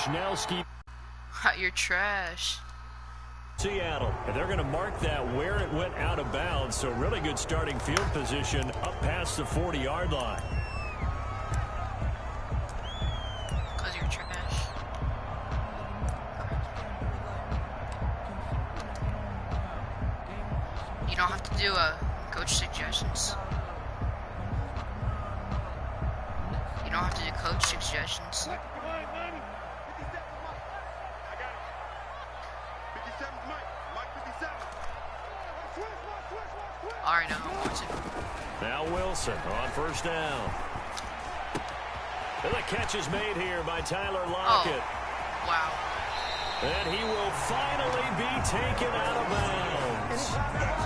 Wishnowski. You're trash. Seattle, and they're going to mark that where it went out of bounds, so really good starting field position up past the 40-yard line. Because you're trash. You don't have to do coach suggestions. You don't have to do coach suggestions. Alright, now I'm watching. Now Wilson on first down. And the catch is made here by Tyler Lockett. Oh, wow. And he will finally be taken out of bounds.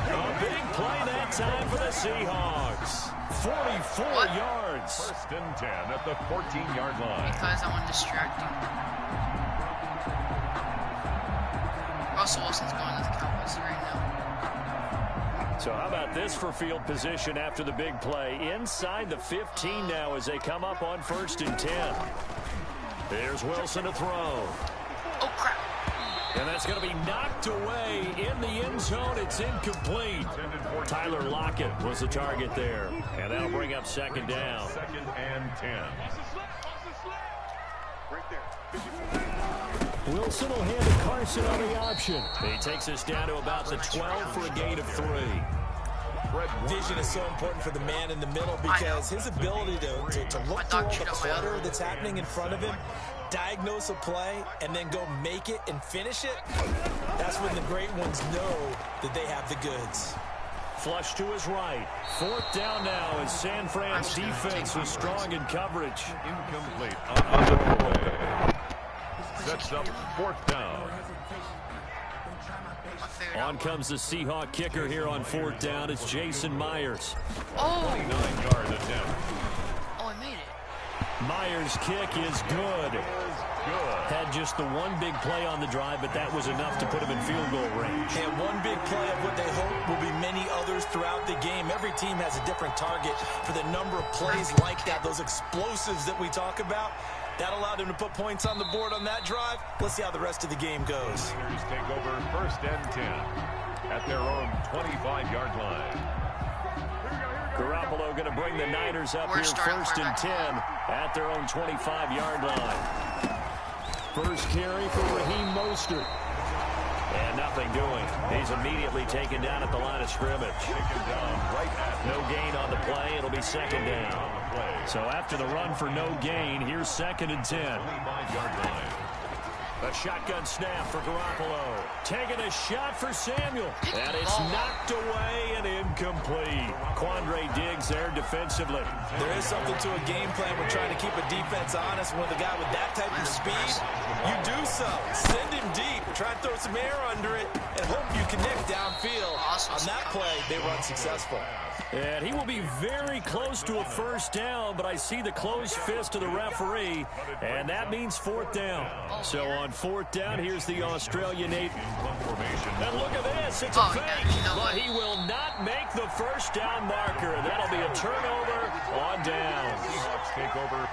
A big play that time for the Seahawks. 44 yards. First and 10 at the 14-yard line. Because I want to distract him. Russell Wilson's going to the Cowboys right now. So how about this for field position after the big play? Inside the 15 now as they come up on first and 10. There's Wilson to throw. Oh, crap. And that's going to be knocked away in the end zone. It's incomplete. Tyler Lockett was the target there. And that'll bring up second down. Second and 10. Wilson will hand to Carson on the option. He takes us down to about the 12 for a gain of 3. Vision is so important for the man in the middle because his ability to look through all the clutter that's happening in front of him, diagnose a play, and then go make it and finish it, that's when the great ones know that they have the goods. Flush to his right. Fourth down now as San Fran's defense was strong in coverage. Incomplete on the play. Sets up fourth down. On comes the Seahawk kicker here on fourth down. It's Jason Myers. Oh! 29-yard attempt. Oh, I made it. Myers' kick is good. Had just the one big play on the drive, but that was enough to put him in field goal range. And one big play of what they hope will be many others throughout the game. Every team has a different target for the number of plays like that, those explosives that we talk about. That allowed him to put points on the board on that drive. Let's see how the rest of the game goes. Niners take over first and 10 at their own 25-yard line. Garoppolo going to bring the Niners up here first and 10 at their own 25-yard line. First carry for Raheem Mostert. And nothing doing. He's immediately taken down at the line of scrimmage. No gain on the play. It'll be second down. So after the run for no gain, here's second and 10. A shotgun snap for Garoppolo. Taking a shot for Samuel. And it's knocked away and incomplete. Quandre Diggs there defensively. There is something to a game plan when trying to keep a defense honest. When the guy with that type of speed, you do so. Send him deep. Try and throw some air under it and hope you connect downfield. On that play, they were unsuccessful. And he will be very close to a first down, but I see the closed fist of the referee, and that means fourth down. So on fourth down, here's the Australian native. And look at this, it's a fake, but he will not make the first down marker. That'll be a turnover on downs.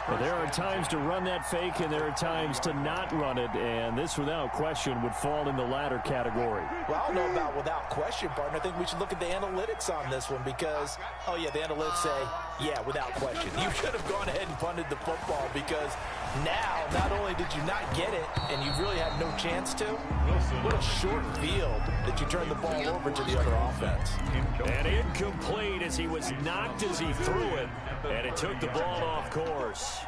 But there are times to run that fake, and there are times to not run it, and this, without question, would fall in the latter category. Well, I don't know about without question, partner. I think we should look at the analytics on this one because, oh, yeah, the analytics say, yeah, without question. You should have gone ahead and punted the football because now, not only did you not get it, and you really had no chance to, what a short field that you turned the ball over to the other offense. And incomplete as he was knocked as he threw it, and it took the ball off course.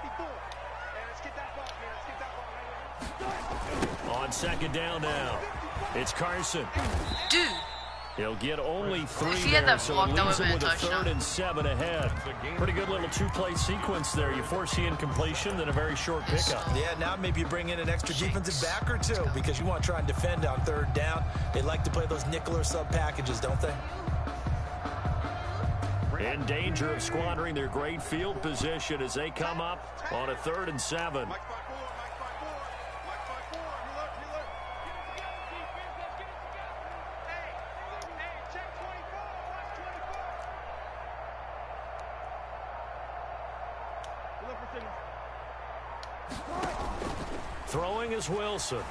On second down now, it's Carson. Dude. He'll get only 3 If he had that so block, it that leaves would've him been with a a third and 7 ahead. Pretty good little two-play sequence there. You force the incompletion, then a very short pickup. Yeah, now maybe you bring in an extra defensive back or two because you want to try and defend on third down. They like to play those nickel or sub packages, don't they? In danger of squandering their great field position as they come up on a 3rd and 7. Throwing is Wilson.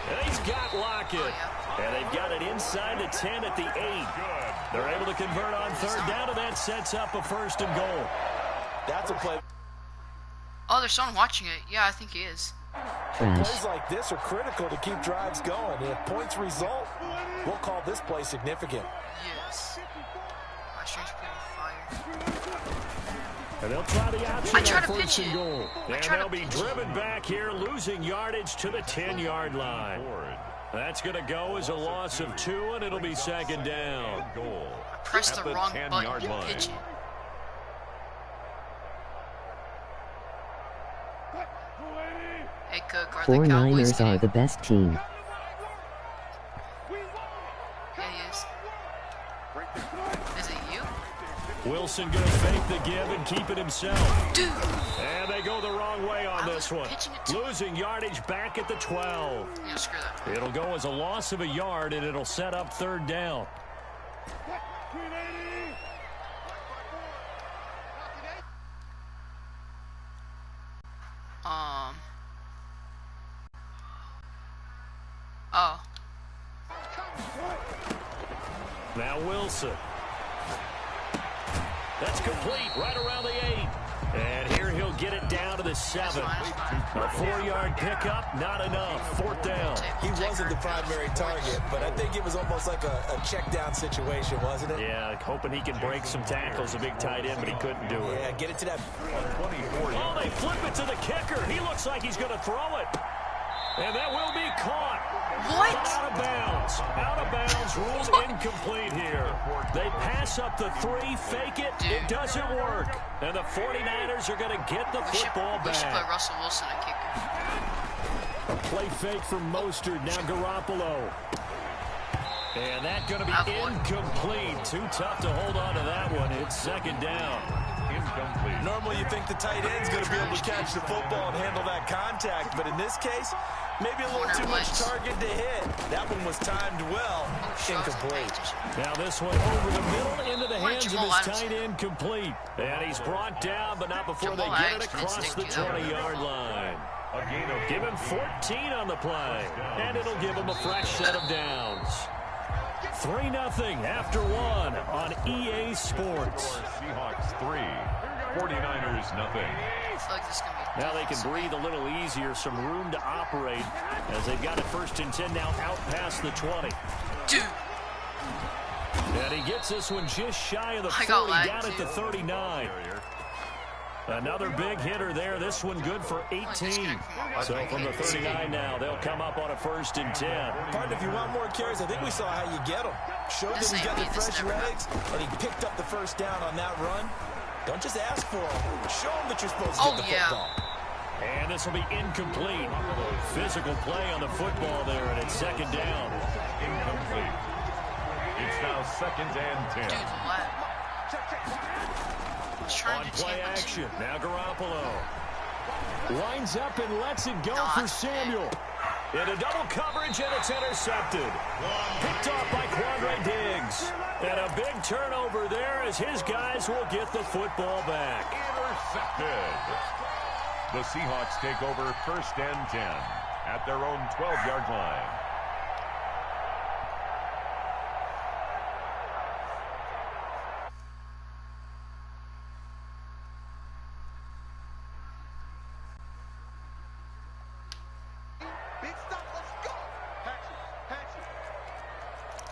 And he's got Lockett. And they've got it inside the 10 at the 8. They're able to convert on third down, and that sets up a 1st and goal. That's a play. Oh, there's someone watching it. Yeah, I think he is. Plays like this are critical to keep drives going. If points result, we'll call this play significant. Yes. My stream's pretty fire. And they'll try the option I tried on to 1st pitch and it. goal. I And tried they'll to be pitch driven back here, losing yardage to the 10-yard line. That's going to go as a loss of 2, and it'll be 2nd down. I pressed the wrong button to pitch it. Hey, Cook, are the 49ers Cowboys are the best team. Yeah, he is. Is it you? Wilson going to fake the give and keep it himself. Dude! And they go the wrong way on this one. Pitching it Losing yardage back at the 12. Yeah, screw that. It'll go as a loss of a yard, and it'll set up 3rd down. Oh. Now Wilson. That's complete right around the 8. And here he'll get it down to the 7. A 4-yard pickup, not enough. 4th down. He wasn't the primary target, but I think it was almost like a check down situation, wasn't it? Yeah, hoping he can break some tackles, a big tight end, but he couldn't do it. Yeah, get it to that 24. Oh, they flip it to the kicker. He looks like he's going to throw it. And that will be caught. What? Out of bounds. Out of bounds. Ruled incomplete here. They pass up the 3, fake it. It doesn't work. And the 49ers are going to get the football We should play back. Russell Wilson at kicker. A play fake from Mostert. Now Garoppolo. And that's going to be incomplete. Too tough to hold on to that one. It's 2nd down. Incomplete. Normally you think the tight end's going to be able to catch the football and handle that contact, but in this case, maybe a little too much target to hit. That one was timed well. Incomplete. Now this one over the middle into the hands of his tight end, complete. And he's brought down, but not before they get it across the 20-yard line. Give him 14 on the play, and it'll give him a fresh set of downs. 3-0 after 1 on EA Sports. Seahawks 3, 49ers nothing. I feel like this is going to be... Now they can breathe a little easier, some room to operate as they've got it 1st and 10 now out past the 20. Dude! And he gets this one just shy of the 40, down at the 39. Another big hitter there. This one good for 18. So from the 39 now, they'll come up on a 1st and 10. Partner, if you want more carries, I think we saw how you get them. Showed that he's got the fresh legs, and he picked up the 1st down on that run. Don't just ask for them. Show them that you're supposed to get the football. And this will be incomplete. Physical play on the football there, and it's 2nd down. Incomplete. It's now 2nd and 10. Dude, what? On play action, now Garoppolo. Lines up and lets it go for Samuel. Into double coverage, and it's intercepted. Picked off by Quandre Diggs. And a big turnover there as his guys will get the football back. Intercepted. The Seahawks take over 1st and 10 at their own 12-yard line.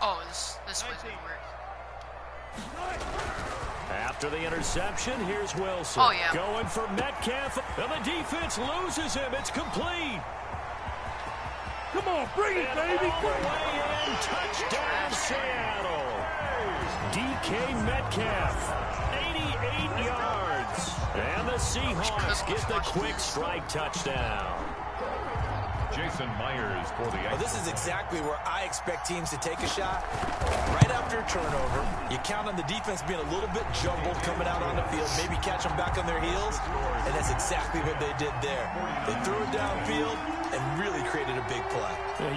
Oh, this was going to work. After the interception, here's Wilson. Oh, yeah. Going for Metcalf, and the defense loses him. It's complete. Come on, bring it, baby. All the way in, touchdown Seattle. DK Metcalf, 88 yards. And the Seahawks get the quick strike touchdown. Jason Myers for the Well, this is exactly where I expect teams to take a shot. Right after a turnover, you count on the defense being a little bit jumbled coming out on the field, maybe catch them back on their heels, and that's exactly what they did there. They threw it downfield and really created a big play.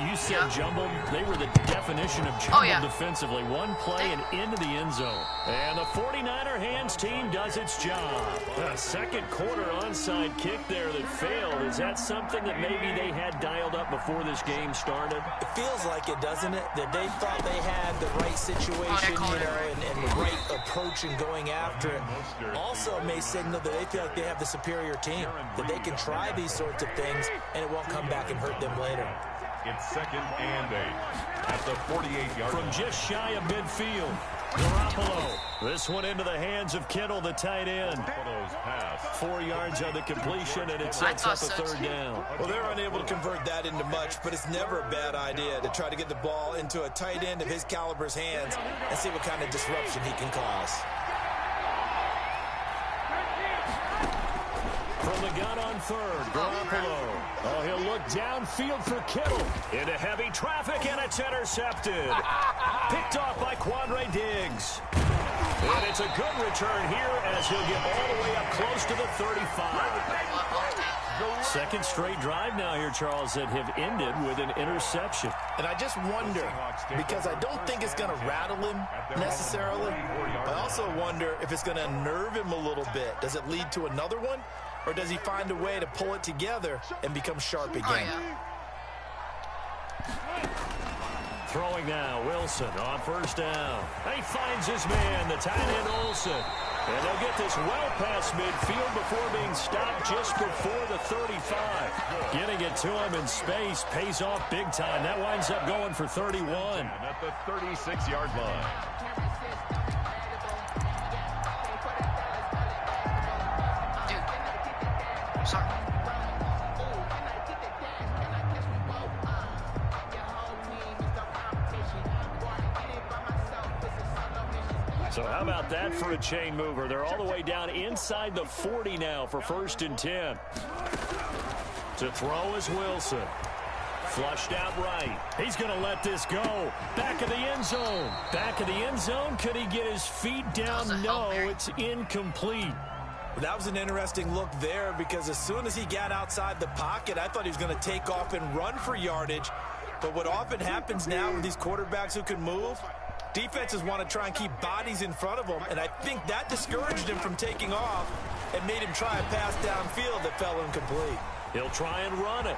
You said jumbled. They were the definition of jumbled defensively. One play and into the end zone. And the 49er hands team does its job. A second quarter onside kick there that failed. Is that something that maybe they had dialed up before this game started? It feels like it, doesn't it? That they thought they had the right situation, and the right approach in going after it. Also may signal that they feel like they have the superior team, that they can try these sorts of things, and it won't come back and hurt them later. It's 2nd and 8 at the 48-yard line. From just shy of midfield, Garoppolo. This one into the hands of Kittle, the tight end. 4 yards on the completion, and it sets up a third down. Well, they're unable to convert that into much, but it's never a bad idea to try to get the ball into a tight end of his caliber's hands and see what kind of disruption he can cause. From the gun on third, Garoppolo. Oh, he'll look downfield for Kittle. Into heavy traffic, and it's intercepted. Picked off by Quandre Diggs. And it's a good return here as he'll get all the way up close to the 35. Second straight drive now here, Charles, that have ended with an interception. And I just wonder, because I don't think it's going to rattle him necessarily, I also wonder if it's going to unnerve him a little bit. Does it lead to another one? Or does he find a way to pull it together and become sharp again? Throwing now, Wilson on first down. He finds his man, the tight end Olsen. And they'll get this well past midfield before being stopped just before the 35. Getting it to him in space pays off big time. That winds up going for 31. At the 36-yard line. So how about that for a chain mover? They're all the way down inside the 40 now for 1st and 10. To throw is Wilson. Flushed out right. He's going to let this go. Back of the end zone. Back of the end zone. Could he get his feet down? No, it's incomplete. That was an interesting look there because as soon as he got outside the pocket, I thought he was going to take off and run for yardage. But what often happens now with these quarterbacks who can move, defenses want to try and keep bodies in front of them, and I think that discouraged him from taking off and made him try a pass downfield that fell incomplete. He'll try and run it.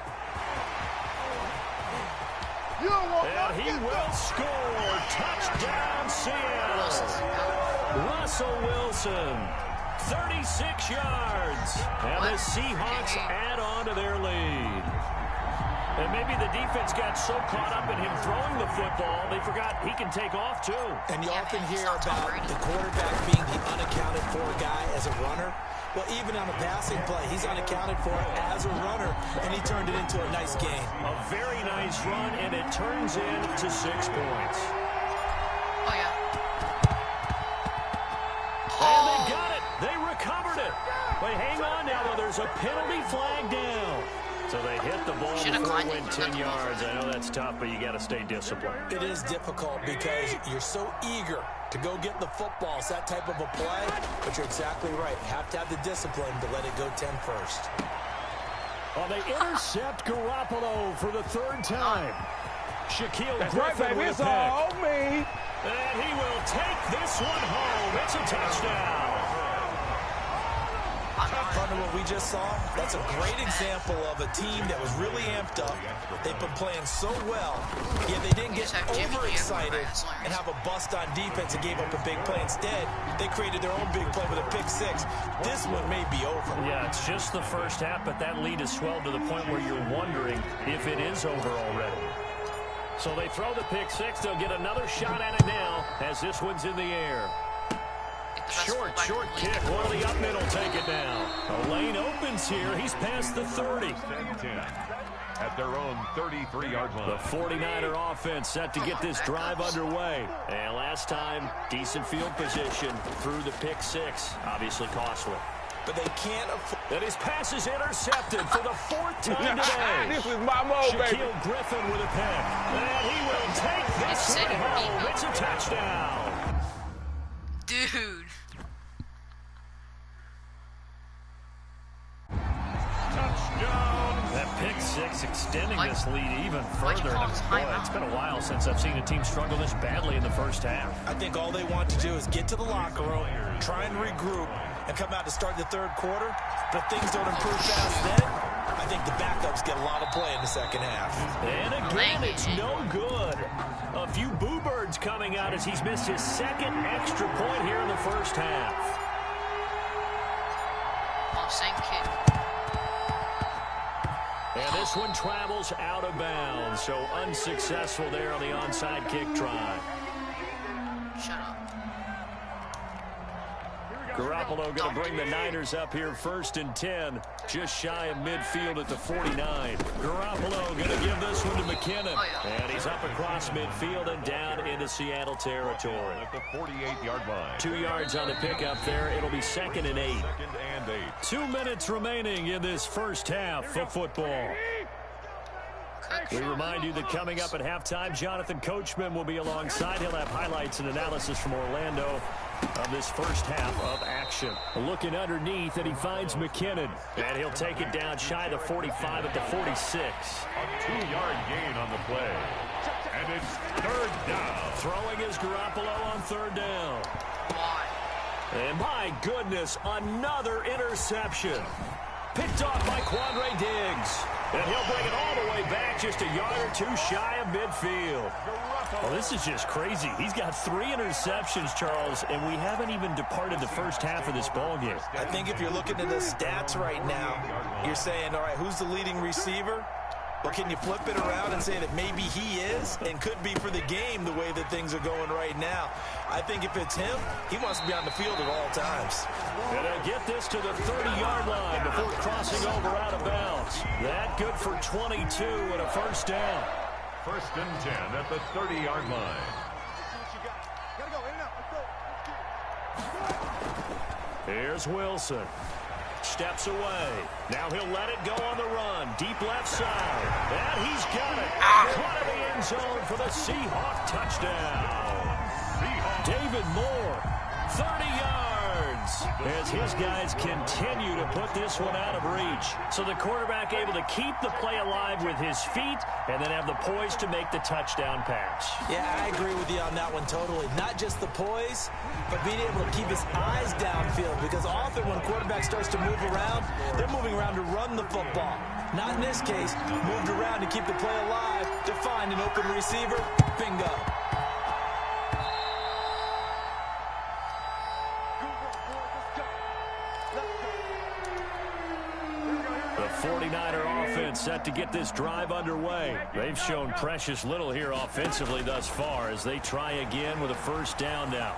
And he will score. Touchdown, Seattle. Russell Wilson, 36 yards. And the Seahawks add on to their lead. And maybe the defense got so caught up in him throwing the football, they forgot he can take off, too. And you often hear about the quarterback being the unaccounted for guy as a runner. Well, even on a passing play, he's unaccounted for as a runner, and he turned it into a nice game. A very nice run, and it turns into 6 points. Oh, yeah. And they got it. They recovered it. But hang on now, though. There's a penalty flag down. So they hit the ball before it went 10 yards. I know that's tough, but you got to stay disciplined. It is difficult because you're so eager to go get the football. It's that type of a play, but you're exactly right. You have to have the discipline to let it go 10 first. Well, they intercept Garoppolo for the 3rd time. Shaquille Griffin with a pick. All me. And he will take this one home. It's a touchdown. Partner, what we just saw, that's a great example of a team that was really amped up. They've been playing so well, yet they didn't get overexcited and have a bust on defense and gave up a big play. Instead, they created their own big play with a pick 6. This one may be over. Yeah, it's just the first half, but that lead has swelled to the point where you're wondering if it is over already. So they throw the pick 6. They'll get another shot at it now as this one's in the air. Short kick. One of the up middle take it down. A lane opens here. He's past the 30. At their own 33-yard line. The 49er offense set to get this drive underway. And last time, decent field position through the pick 6. Obviously costly. but they can't afford. And his pass is intercepted for the 4th time today. This is my mode, baby. Shaquille Griffin with a pick. And he will take this one home. It's a touchdown. Dude. That pick six extending this lead even further. It's been a while since I've seen a team struggle this badly in the first half. I think all they want to do is get to the locker room, try and regroup, and come out to start the third quarter. But if things don't improve fast then, I think the backups get a lot of play in the second half. And again, it's no good. A few boo birds coming out as he's missed his 2nd extra point here in the first half. Oh, same kid. And this one travels out of bounds, so unsuccessful there on the onside kick try. Shut up. Garoppolo going to bring the Niners up here 1st and 10, just shy of midfield at the 49. Garoppolo going to give this one to McKinnon. And he's up across midfield and down into Seattle territory. At the 48-yard line. 2 yards on the pickup there. It'll be 2nd and 8. 2nd and 8. 2 minutes remaining in this first half of football. We remind you that coming up at halftime, Jonathan Coachman will be alongside. He'll have highlights and analysis from Orlando of this first half of action. Looking underneath, and he finds McKinnon. And he'll take it down shy of the 45 at the 46. A 2-yard gain on the play. And it's 3rd down. Throwing is Garoppolo on 3rd down. Why? And my goodness, another interception. Picked off by Quandre Diggs. And he'll bring it all the way back just a yard or 2 shy of midfield. Well, this is just crazy. He's got 3 interceptions, Charles, and we haven't even departed the first half of this ballgame. I think if you're looking at the stats right now, you're saying, all right, who's the leading receiver? Well, can you flip it around and say that maybe he is and could be for the game the way that things are going right now? I think if it's him, he wants to be on the field at all times. Gonna get this to the 30-yard line before crossing over out of bounds. That good for 22 and a 1st down. 1st and 10 at the 30-yard line. Here's Wilson. Steps away. Now he'll let it go on the run. Deep left side. And he's got it. Caught in the end zone for the Seahawk touchdown. David Moore, 30 yards. As his guys continue to put this one out of reach. So the quarterback able to keep the play alive with his feet and then have the poise to make the touchdown pass. Yeah, I agree with you on that one totally. Not just the poise, but being able to keep his eyes downfield, because often when a quarterback starts to move around, they're moving around to run the football. Not in this case. Moved around to keep the play alive, to find an open receiver. Bingo. The 49er offense set to get this drive underway. They've shown precious little here offensively thus far as they try again with a 1st down now.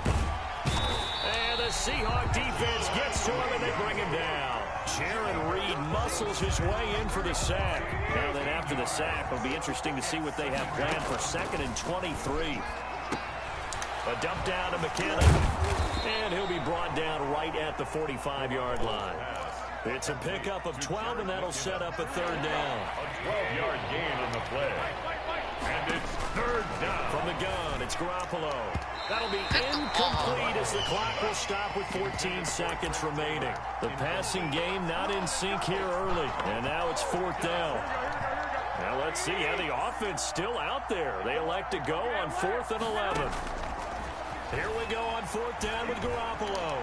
And the Seahawk defense gets to him and they bring him down. Jaron Reed muscles his way in for the sack. Now then after the sack, it'll be interesting to see what they have planned for 2nd and 23. A dump down to McKinnon. And he'll be brought down right at the 45-yard line. It's a pickup of 12, and that'll set up a 3rd down. A 12-yard gain on the play. And it's 3rd down. From the gun, it's Garoppolo. That'll be incomplete as the clock will stop with 14 seconds remaining. The passing game not in sync here early. And now it's 4th down. Now let's see how the offense still out there. They elect to go on 4th and 11. Here we go on 4th down with Garoppolo.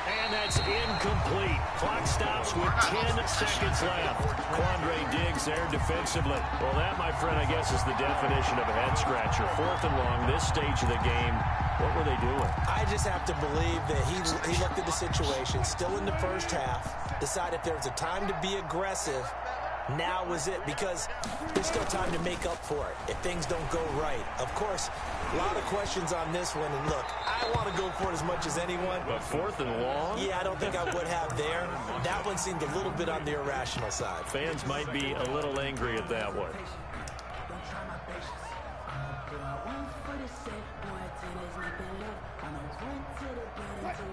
And that's incomplete. Clock stops with 10 seconds left. Quandre Diggs there defensively. Well, that, my friend, I guess is the definition of a head-scratcher. 4th and long, this stage of the game. What were they doing? I just have to believe that he looked at the situation, still in the first half, decided if there was a time to be aggressive, now was it, because there's still time to make up for it if things don't go right. Of course, a lot of questions on this one, and look, I want to go for it as much as anyone. But 4th and long? Yeah, I don't think I would have there. That one seemed a little bit on the irrational side. Fans might be a little angry at that one.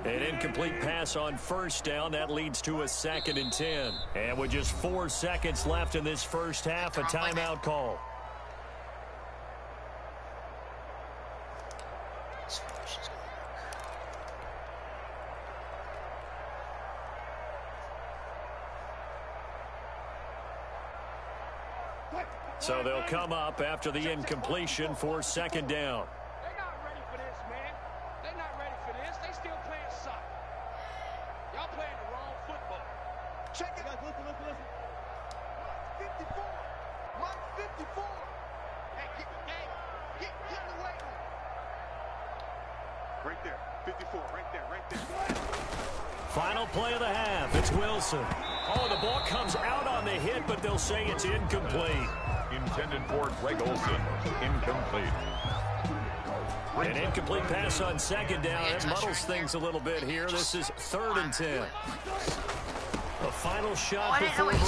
An incomplete pass on first down. That leads to a 2nd and 10. And with just 4 seconds left in this first half, a timeout call. So they'll come up after the incompletion for 2nd down. They're not ready for this, man. They're not ready for this. They still playing soccer. Y'all playing the wrong football. Check it out. Listen. 54. 154. Hey, get in the weight room. Right there. 54. Right there. Final play of the half. It's Wilson. Oh, the ball comes out on the hit, but they'll say it's incomplete. Intended for Greg Olsen. Incomplete. An incomplete pass on 2nd down. It muddles things a little bit here. This is 3rd and 10. A final shot before break.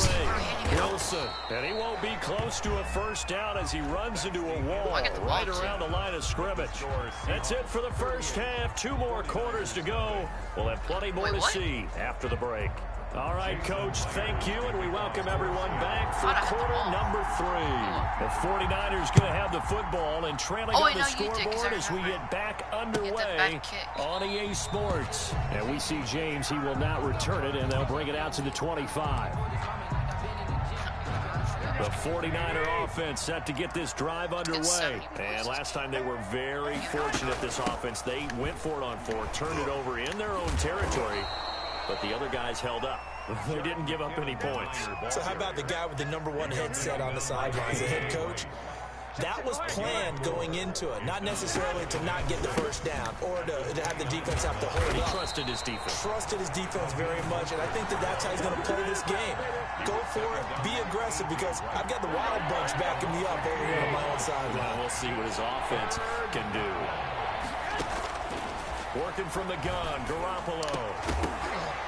Wilson. And he won't be close to a first down as he runs into a wall right around the line of scrimmage. That's it for the first half. 2 more quarters to go. We'll have plenty more to see after the break. All right, Coach, thank you, and we welcome everyone back for quarter number 3. The 49ers going to have the football and trailing on the scoreboard as we get back underway on EA Sports. And we see James, he will not return it, and they'll bring it out to the 25. The 49er offense set to get this drive underway. And last time they were very fortunate, this offense. They went for it on 4, turned it over in their own territory. But the other guys held up. They didn't give up any points. So how about the guy with the #1 headset on the sidelines, the head coach? That was planned going into it, not necessarily to not get the first down or to have the defense have to hold up. He trusted his defense. Trusted his defense very much, and I think that's how he's going to play this game. Go for it, be aggressive, because I've got the Wild Bunch backing me up over here on my own sideline. Well, we'll see what his offense can do. Working from the gun, Garoppolo.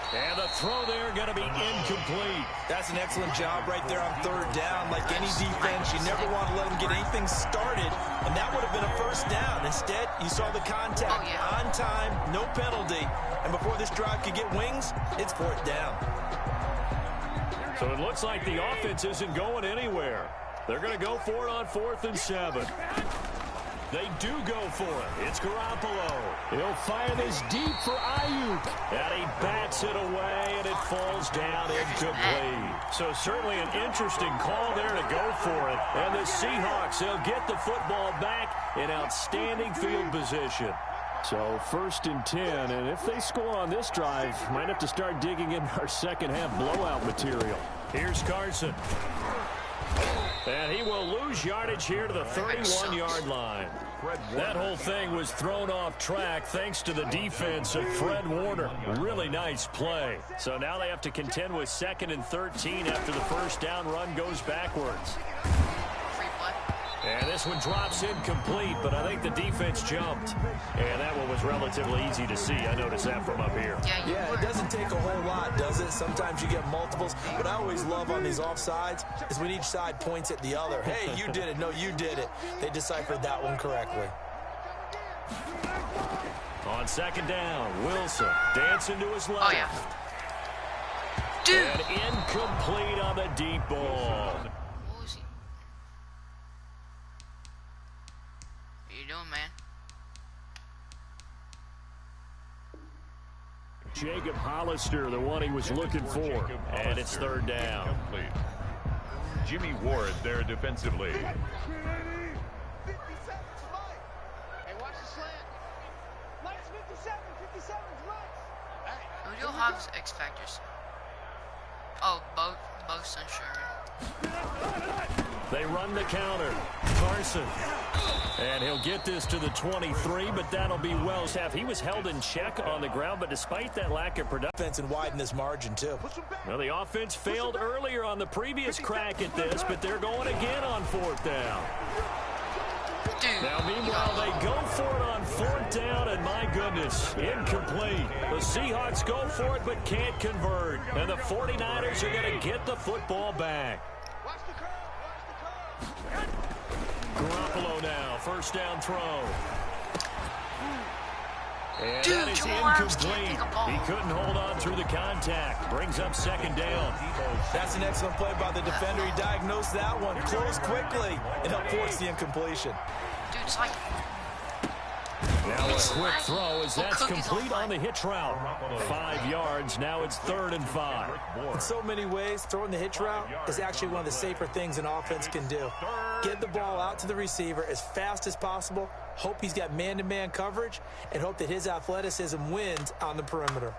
And the throw there going to be incomplete. That's an excellent job right there on 3rd down. Like any defense, you never want to let them get anything started, and that would have been a first down. Instead, you saw the contact on time, no penalty, and before this drive could get wings, it's 4th down. So it looks like the offense isn't going anywhere. They're going to go for it on 4th and 7. They do go for it. It's Garoppolo. He'll fire this deep for Ayuk. And he bats it away, and it falls down incomplete. So certainly an interesting call there to go for it. And the Seahawks, they'll get the football back in outstanding field position. So 1st and 10, and if they score on this drive, might have to start digging in our second half blowout material. Here's Carson. And he will lose yardage here to the 31-yard line. That whole thing was thrown off track thanks to the defense of Fred Warner. Really nice play. So now they have to contend with 2nd and 13 after the first down run goes backwards. And this one drops incomplete, but I think the defense jumped. And that one was relatively easy to see. I noticed that from up here. Yeah, it doesn't take a whole lot, does it? Sometimes you get multiples. What I always love on these offsides is when each side points at the other. Hey, you did it. No, you did it. They deciphered that one correctly. On 2nd down, Wilson dancing to his left. Oh, yeah. Dude. And incomplete on the deep ball. What you doing, man? Jacob Hollister, the one he was looking for. And it's 3rd down. Complete. Jimmy Ward there defensively. Hey, watch the slant. Lights 57. 57's lights. Hey. Who do you have X Factors? Oh, both Sunshine. They run the counter. Carson. And he'll get this to the 23, but that'll be well. He was held in check on the ground, but despite that lack of production. And widen this margin, too. Well, the offense failed earlier on the previous crack at this, but they're going again on 4th down. Dude, now, meanwhile, they go for it on 4th down, and my goodness, incomplete. The Seahawks go for it, but can't convert. And the 49ers are going to get the football back. Garoppolo now, 1st down throw. And Dude, that is Jamal Adams can't incomplete. pick a ball. He couldn't hold on through the contact. Brings up second down. That's an excellent play by the defender. He diagnosed that one, closed quickly, and helped force the incompletion. Dude, it's like... Now a quick throw as that's Cookies complete on on the hitch route. 5 yards. Now it's 3rd and 5. In so many ways, throwing the hitch route is actually one of the safer things an offense can do. Get the ball out to the receiver as fast as possible, hope he's got man-to-man coverage, and hope that his athleticism wins on the perimeter.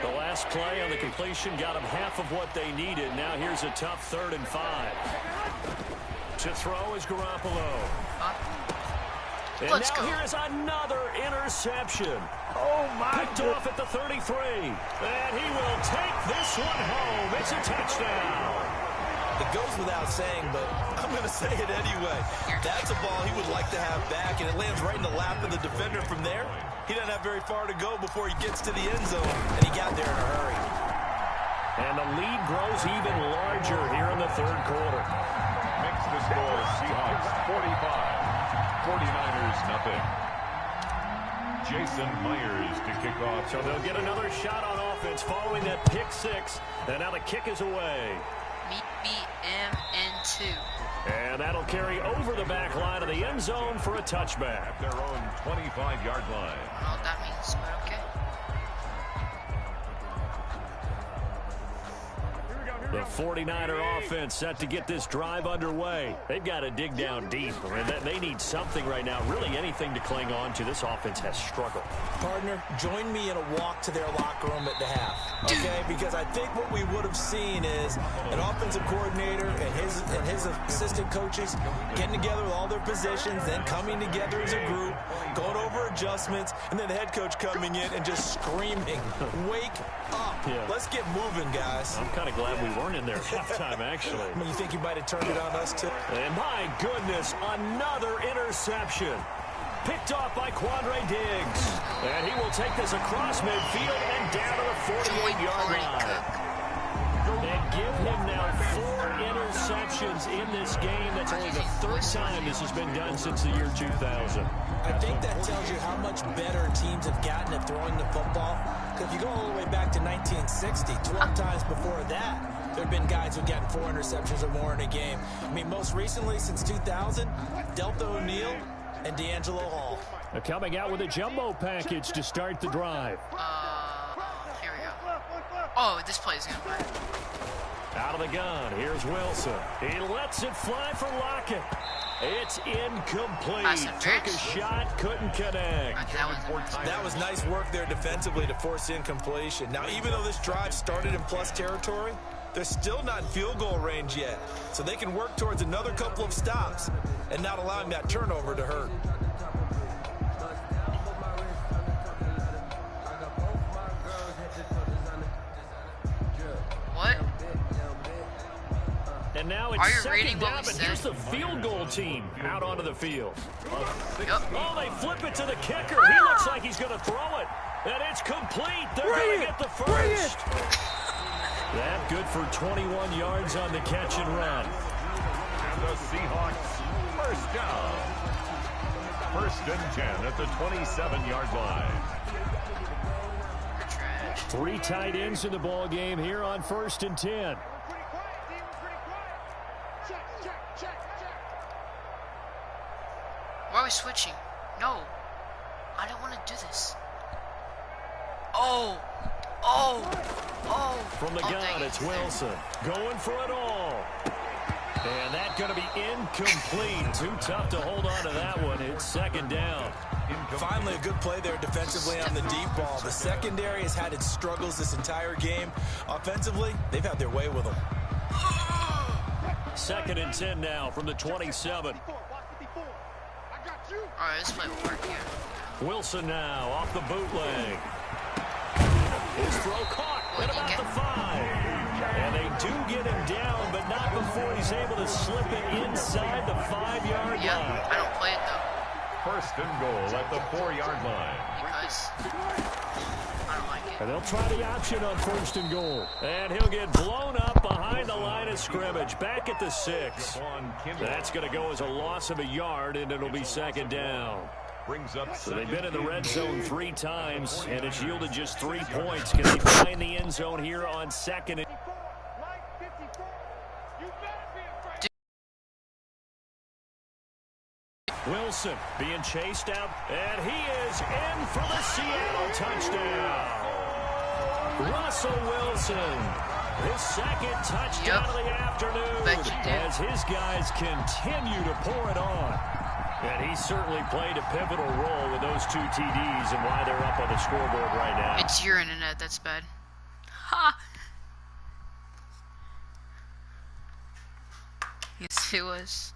The last play on the completion got them half of what they needed. Now here's a tough 3rd and 5. To throw is Garoppolo. And Let's now go. here is another interception. Oh, my Picked off at the 33. And he will take this one home. It's a touchdown. It goes without saying, but I'm going to say it anyway. That's a ball he would like to have back, and it lands right in the lap of the defender from there. He doesn't have very far to go before he gets to the end zone, and he got there in a hurry. And the lead grows even larger here in the 3rd quarter. Makes the score Seahawks 45. 49ers nothing. Jason Myers to kick off. So they'll get another shot on offense following that pick 6. And now the kick is away. Meet BMN2. And that'll carry over the back line of the end zone for a touchback. At their own 25-yard line. I don't know what that means, but okay. The 49er offense set to get this drive underway. They've got to dig down deep. I mean, they need something right now, really anything to cling on to. This offense has struggled. Partner, join me in a walk to their locker room at the half, okay? Because I think what we would have seen is an offensive coordinator and his assistant coaches getting together with all their positions, then coming together as a group, going over adjustments, and then the head coach coming in and just screaming, wake up. Yeah. Let's get moving, guys. I'm kind of glad we weren't in there at halftime, actually. I mean, you think you might have turned it on us, too? And my goodness, another interception. Picked off by Quandre Diggs. And he will take this across midfield and down to the 48-yard line. And give him now 4 interceptions in this game. That's only the 3rd time this has been done since the year 2000. I think that tells you how much better teams have gotten at throwing the football. Because if you go all the way back to 1960, 12 times before that, there have been guys who've gotten 4 interceptions or more in a game. I mean, most recently, since 2000, Delta O'Neal and D'Angelo Hall. They're coming out with a jumbo package to start the drive. Here we go. Oh, this play is going to matter. Out of the gun, here's Wilson. He lets it fly for Lockett. It's incomplete. Took a shot, couldn't connect. Okay, That was nice work there defensively to force incompletion. Now, even though this drive started in plus territory, they're still not in field goal range yet. So they can work towards another couple of stops and not allowing that turnover to hurt. What? And now Are it's you reading second what down, we but said? here's the field goal team out onto the field. Yep. Oh, they flip it to the kicker. He looks like he's going to throw it. And it's complete. They're going to get the first. That good for 21 yards on the catch and run. And the Seahawks first down. 1st and 10 at the 27-yard line. Trash. 3 tight ends in the ball game here on 1st and 10. Pretty quiet, D. Pretty quiet. Check. Why are we switching? No. I don't want to do this. Oh. From the Oh, gun, dang it. it's Wilson going for it all. And that's going to be incomplete. Too tough to hold on to that one. It's 2nd down. Finally, a good play there defensively on the deep ball. The secondary has had its struggles this entire game. Offensively, they've had their way with them. 2nd and 10 now from the 27. Alright, this might work here. Wilson now off the bootleg. His throw caught at about the 5. And they do get him down, but not before he's able to slip it inside the 5-yard Yeah, line. I don't play it though. first and goal at the 4-yard line. Because I don't like it. And they'll try the option on first and goal. And he'll get blown up behind the line of scrimmage. Back at the 6. That's going to go as a loss of a yard, and it'll be second down. So they've been in the red zone 3 times, and it's yielded just 3 points. Can they find the end zone here on second? Wilson being chased out, and he is in for the Seattle touchdown. Russell Wilson, his second touchdown of the afternoon, as his guys continue to pour it on. And he certainly played a pivotal role with those 2 TDs and why they're up on the scoreboard right now. It's your internet that's bad. Ha! Yes, it was.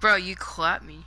Bro, you clapped me.